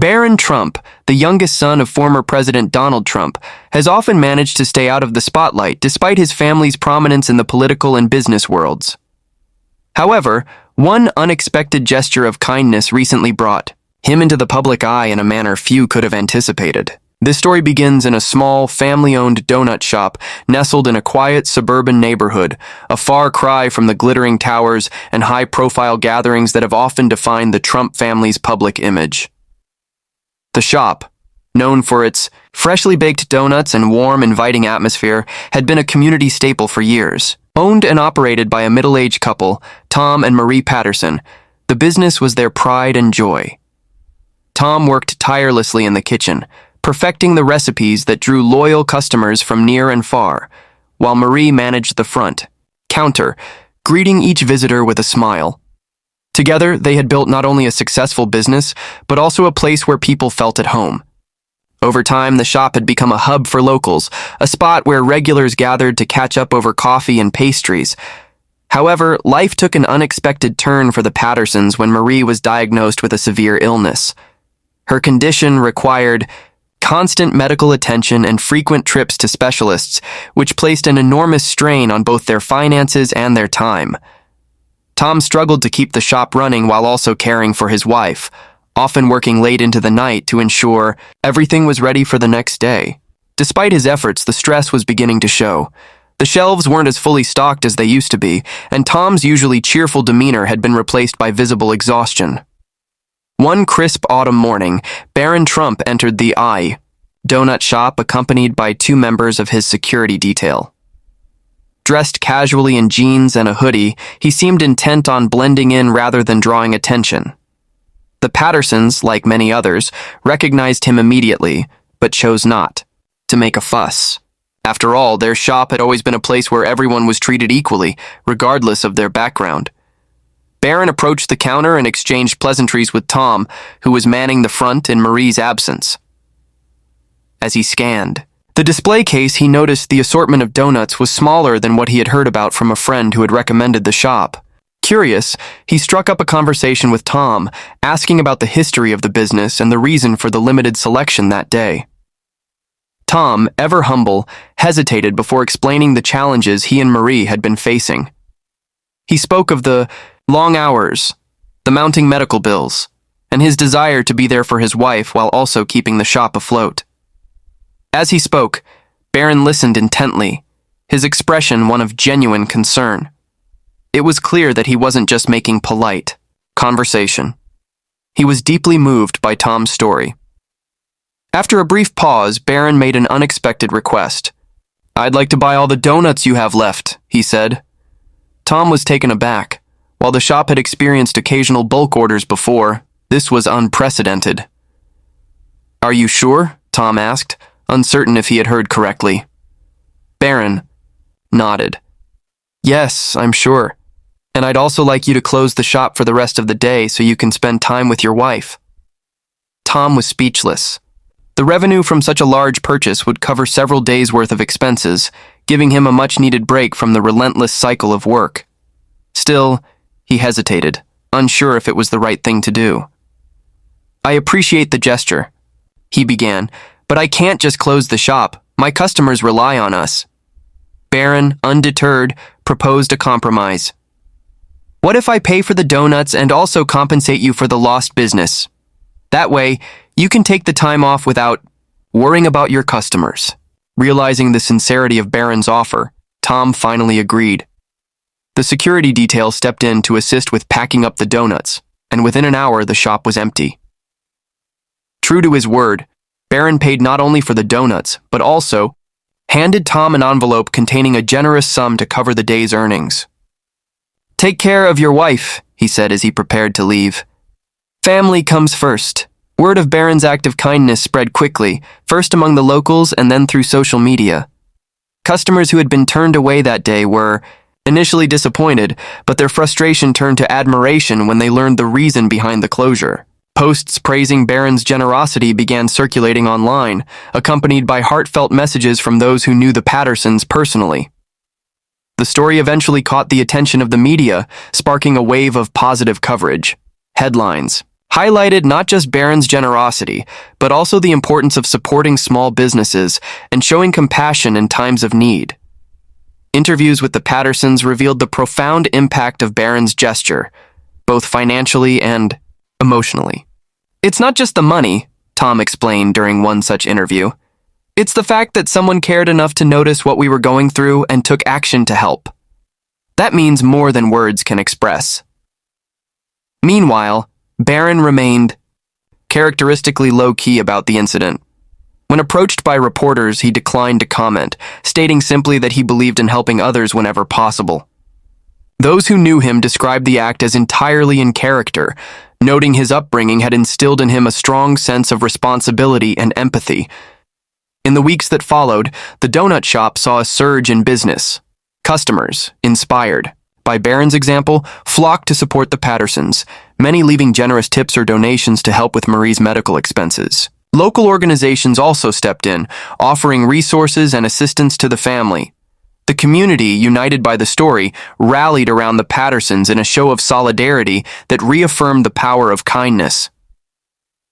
Barron Trump, the youngest son of former President Donald Trump, has often managed to stay out of the spotlight despite his family's prominence in the political and business worlds. However, one unexpected gesture of kindness recently brought him into the public eye in a manner few could have anticipated. This story begins in a small, family-owned donut shop nestled in a quiet suburban neighborhood, a far cry from the glittering towers and high-profile gatherings that have often defined the Trump family's public image. The shop, known for its freshly baked donuts and warm, inviting atmosphere, had been a community staple for years. Owned and operated by a middle-aged couple, Tom and Marie Patterson, the business was their pride and joy. Tom worked tirelessly in the kitchen, perfecting the recipes that drew loyal customers from near and far, while Marie managed the front counter, greeting each visitor with a smile. Together, they had built not only a successful business, but also a place where people felt at home. Over time, the shop had become a hub for locals, a spot where regulars gathered to catch up over coffee and pastries. However, life took an unexpected turn for the Pattersons when Marie was diagnosed with a severe illness. Her condition required constant medical attention and frequent trips to specialists, which placed an enormous strain on both their finances and their time. Tom struggled to keep the shop running while also caring for his wife, often working late into the night to ensure everything was ready for the next day. Despite his efforts, the stress was beginning to show. The shelves weren't as fully stocked as they used to be, and Tom's usually cheerful demeanor had been replaced by visible exhaustion. One crisp autumn morning, Barron Trump entered the donut shop accompanied by two members of his security detail. Dressed casually in jeans and a hoodie, he seemed intent on blending in rather than drawing attention. The Pattersons, like many others, recognized him immediately, but chose not to make a fuss. After all, their shop had always been a place where everyone was treated equally, regardless of their background. Barron approached the counter and exchanged pleasantries with Tom, who was manning the front in Marie's absence. As he scanned the display case, he noticed the assortment of donuts was smaller than what he had heard about from a friend who had recommended the shop. Curious, he struck up a conversation with Tom, asking about the history of the business and the reason for the limited selection that day. Tom, ever humble, hesitated before explaining the challenges he and Marie had been facing. He spoke of the long hours, the mounting medical bills, and his desire to be there for his wife while also keeping the shop afloat. As he spoke, Barron listened intently, his expression one of genuine concern. It was clear that he wasn't just making polite conversation. He was deeply moved by Tom's story. After a brief pause, Barron made an unexpected request. "I'd like to buy all the donuts you have left," he said. Tom was taken aback. While the shop had experienced occasional bulk orders before, this was unprecedented. "Are you sure?" Tom asked, uncertain if he had heard correctly. Barron nodded. "Yes, I'm sure. And I'd also like you to close the shop for the rest of the day so you can spend time with your wife." Tom was speechless. The revenue from such a large purchase would cover several days' worth of expenses, giving him a much-needed break from the relentless cycle of work. Still, he hesitated, unsure if it was the right thing to do. "I appreciate the gesture," he began, "but I can't just close the shop. My customers rely on us." Barron, undeterred, proposed a compromise. "What if I pay for the donuts and also compensate you for the lost business? That way, you can take the time off without worrying about your customers." Realizing the sincerity of Barron's offer, Tom finally agreed. The security detail stepped in to assist with packing up the donuts, and within an hour the shop was empty. True to his word, Barron paid not only for the donuts, but also handed Tom an envelope containing a generous sum to cover the day's earnings. "Take care of your wife," he said as he prepared to leave. "Family comes first." Word of Barron's act of kindness spread quickly, first among the locals and then through social media. Customers who had been turned away that day were initially disappointed, but their frustration turned to admiration when they learned the reason behind the closure. Posts praising Barron's generosity began circulating online, accompanied by heartfelt messages from those who knew the Pattersons personally. The story eventually caught the attention of the media, sparking a wave of positive coverage. Headlines highlighted not just Barron's generosity, but also the importance of supporting small businesses and showing compassion in times of need. Interviews with the Pattersons revealed the profound impact of Barron's gesture, both financially and emotionally. "It's not just the money," Tom explained during one such interview. "It's the fact that someone cared enough to notice what we were going through and took action to help. That means more than words can express." Meanwhile, Barron remained characteristically low-key about the incident. When approached by reporters, he declined to comment, stating simply that he believed in helping others whenever possible. Those who knew him described the act as entirely in character, noting his upbringing had instilled in him a strong sense of responsibility and empathy. In the weeks that followed, the donut shop saw a surge in business. Customers, inspired by Barron's example, flocked to support the Pattersons, many leaving generous tips or donations to help with Marie's medical expenses. Local organizations also stepped in, offering resources and assistance to the family. The community, united by the story, rallied around the Pattersons in a show of solidarity that reaffirmed the power of kindness.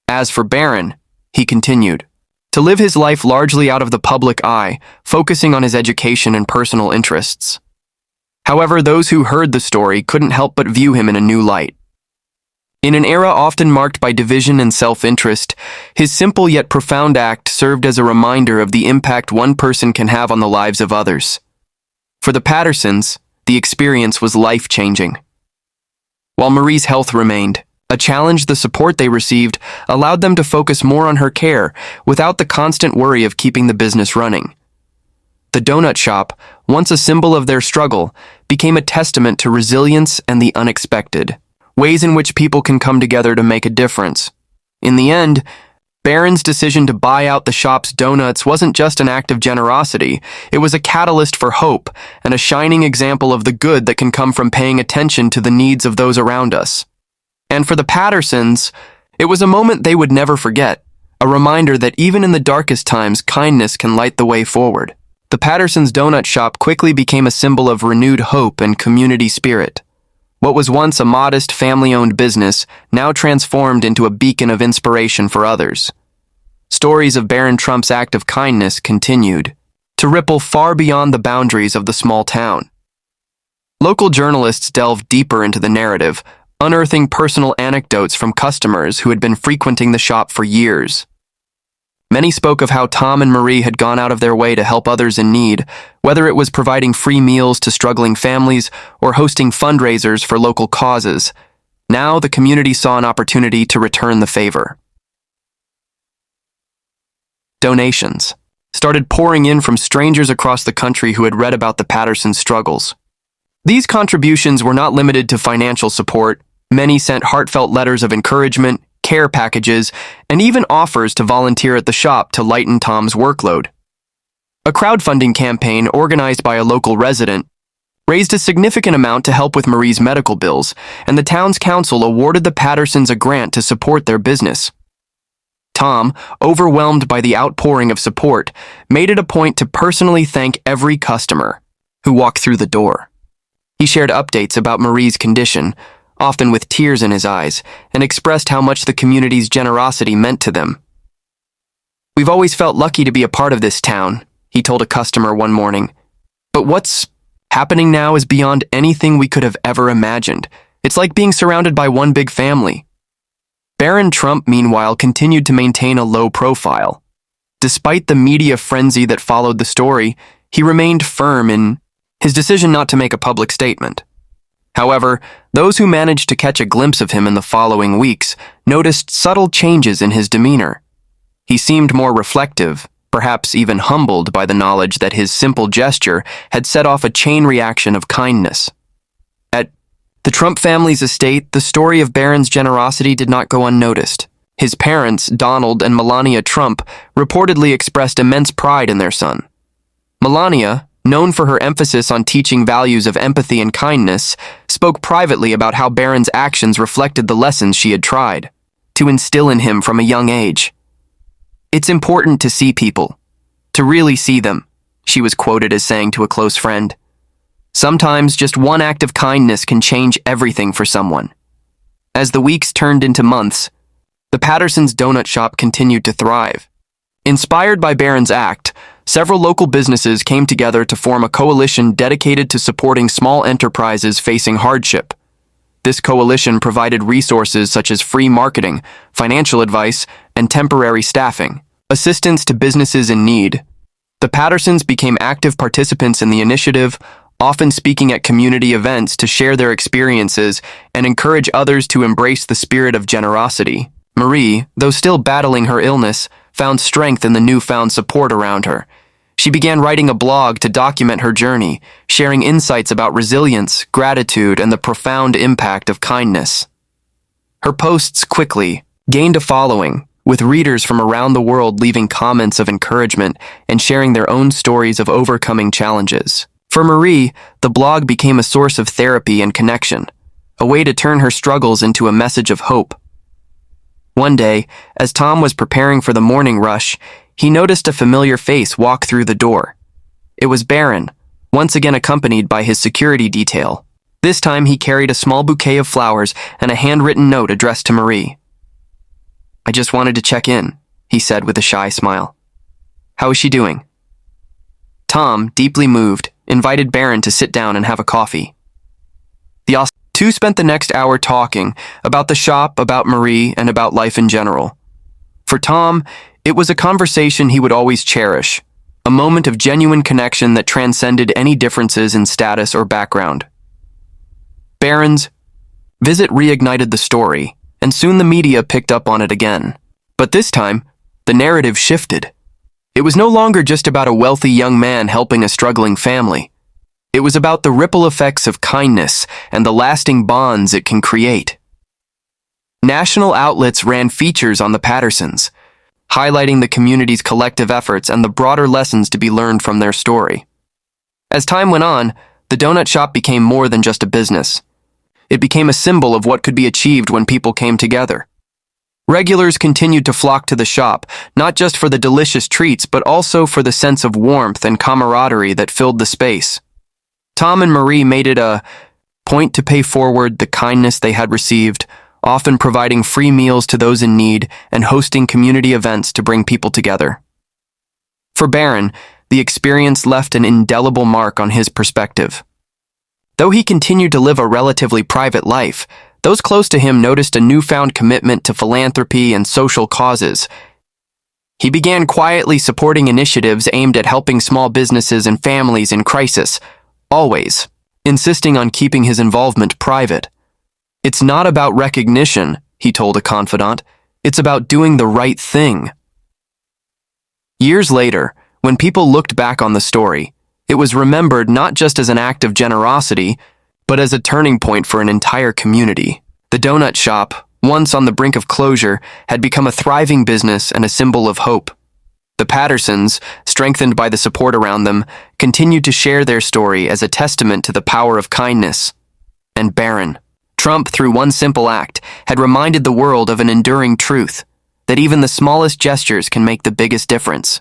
As for Barron, he continued to live his life largely out of the public eye, focusing on his education and personal interests. However, those who heard the story couldn't help but view him in a new light. In an era often marked by division and self-interest, his simple yet profound act served as a reminder of the impact one person can have on the lives of others. For the Pattersons, the experience was life-changing. While Marie's health remained a challenge, the support they received allowed them to focus more on her care without the constant worry of keeping the business running. The donut shop, once a symbol of their struggle, became a testament to resilience and the unexpected, ways in which people can come together to make a difference. In the end, Barron's decision to buy out the shop's donuts wasn't just an act of generosity, it was a catalyst for hope and a shining example of the good that can come from paying attention to the needs of those around us. And for the Pattersons, it was a moment they would never forget, a reminder that even in the darkest times, kindness can light the way forward. The Pattersons' donut shop quickly became a symbol of renewed hope and community spirit. What was once a modest, family-owned business now transformed into a beacon of inspiration for others. Stories of Barron Trump's act of kindness continued to ripple far beyond the boundaries of the small town. Local journalists delved deeper into the narrative, unearthing personal anecdotes from customers who had been frequenting the shop for years. Many spoke of how Tom and Marie had gone out of their way to help others in need, whether it was providing free meals to struggling families or hosting fundraisers for local causes. Now the community saw an opportunity to return the favor. Donations started pouring in from strangers across the country who had read about the Pattersons' struggles. These contributions were not limited to financial support. Many sent heartfelt letters of encouragement, care packages, and even offers to volunteer at the shop to lighten Tom's workload. A crowdfunding campaign organized by a local resident raised a significant amount to help with Marie's medical bills, and the town's council awarded the Pattersons a grant to support their business. Tom, overwhelmed by the outpouring of support, made it a point to personally thank every customer who walked through the door. He shared updates about Marie's condition, often with tears in his eyes, and expressed how much the community's generosity meant to them. "We've always felt lucky to be a part of this town," he told a customer one morning. "But what's happening now is beyond anything we could have ever imagined. It's like being surrounded by one big family." Barron Trump, meanwhile, continued to maintain a low profile. Despite the media frenzy that followed the story, he remained firm in his decision not to make a public statement. However, those who managed to catch a glimpse of him in the following weeks noticed subtle changes in his demeanor. He seemed more reflective, perhaps even humbled by the knowledge that his simple gesture had set off a chain reaction of kindness. At the Trump family's estate, the story of Barron's generosity did not go unnoticed. His parents, Donald and Melania Trump, reportedly expressed immense pride in their son. Melania, known for her emphasis on teaching values of empathy and kindness, spoke privately about how Barron's actions reflected the lessons she had tried to instill in him from a young age. "It's important to see people, to really see them," she was quoted as saying to a close friend. "Sometimes just one act of kindness can change everything for someone." As the weeks turned into months, the Pattersons' donut shop continued to thrive. Inspired by Barron's act, several local businesses came together to form a coalition dedicated to supporting small enterprises facing hardship. This coalition provided resources such as free marketing, financial advice, and temporary staffing, assistance to businesses in need. The Pattersons became active participants in the initiative, often speaking at community events to share their experiences and encourage others to embrace the spirit of generosity. Marie, though still battling her illness, found strength in the newfound support around her. She began writing a blog to document her journey, sharing insights about resilience, gratitude, and the profound impact of kindness. Her posts quickly gained a following, with readers from around the world leaving comments of encouragement and sharing their own stories of overcoming challenges. For Marie, the blog became a source of therapy and connection, a way to turn her struggles into a message of hope. One day, as Tom was preparing for the morning rush, he noticed a familiar face walk through the door. It was Barron, once again accompanied by his security detail. This time he carried a small bouquet of flowers and a handwritten note addressed to Marie. "I just wanted to check in," he said with a shy smile. "How is she doing?" Tom, deeply moved, invited Barron to sit down and have a coffee. The two spent the next hour talking about the shop, about Marie, and about life in general. For Tom, it was a conversation he would always cherish, a moment of genuine connection that transcended any differences in status or background. Barron's visit reignited the story, and soon the media picked up on it again. But this time, the narrative shifted. It was no longer just about a wealthy young man helping a struggling family. It was about the ripple effects of kindness and the lasting bonds it can create. National outlets ran features on the Pattersons, highlighting the community's collective efforts and the broader lessons to be learned from their story. As time went on, the donut shop became more than just a business. It became a symbol of what could be achieved when people came together. Regulars continued to flock to the shop, not just for the delicious treats, but also for the sense of warmth and camaraderie that filled the space. Tom and Marie made it a point to pay forward the kindness they had received, often providing free meals to those in need and hosting community events to bring people together. For Barron, the experience left an indelible mark on his perspective. Though he continued to live a relatively private life, those close to him noticed a newfound commitment to philanthropy and social causes. He began quietly supporting initiatives aimed at helping small businesses and families in crisis, always insisting on keeping his involvement private. "It's not about recognition," he told a confidant. "It's about doing the right thing." Years later, when people looked back on the story, it was remembered not just as an act of generosity, but as a turning point for an entire community. The donut shop, once on the brink of closure, had become a thriving business and a symbol of hope. The Pattersons, strengthened by the support around them, continued to share their story as a testament to the power of kindness. And Barron Trump, through one simple act, had reminded the world of an enduring truth, that even the smallest gestures can make the biggest difference.